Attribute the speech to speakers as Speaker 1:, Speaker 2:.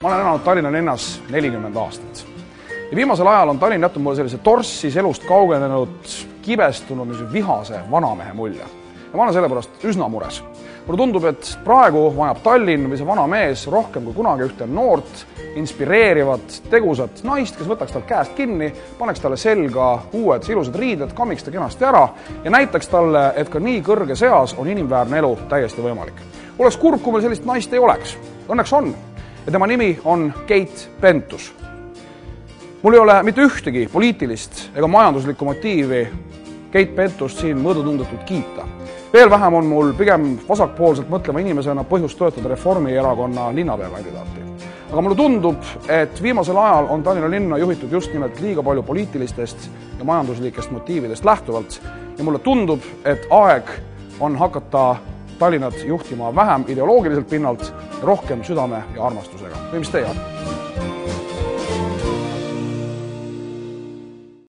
Speaker 1: Ma olen elanud Tallinna linnas 40 aastat. Ja viimasel ajal on Tallinn jätnud mulle sellise torssis elust kaugenenud, kibestunud, vihase vanamehe mulje. Ja ma olen selle pärast üsna mures. Mulle tundub, et praegu vajab Tallinn või see vana mees rohkem kui kunagi ühte noort, inspireerivat, tegusat naist, kes võtaks tal käest kinni, paneks talle selga uued ilusad riided, kammiks ta kenasti ära ja näitaks talle, et ka nii kõrge seas on inimväärne elu täiesti võimalik. Oleks kurb, kui meil sellist naist ei oleks. Õnneks on. Ja tema nimi on Keit Pentus. Mul ei ole mitte ühtegi poliitilist ega majanduslikku motiivi Keit Pentust siin mõõdutundetult kiita. Veel vähem on mul pigem vasakpoolselt mõtlema inimesena põhjust toetada Reformierakonna linnapeakandidaati. Aga mulle tundub, et viimasel ajal on Tallinna linna juhitud just nimelt liiga palju poliitilistest ja majanduslikest motiividest lähtuvalt ja mulle tundub, et aeg on hakata Tallinnat juhtima vähem ideoloogiliselt pinnalt, rohkem südame ja armastusega. Või mis teie?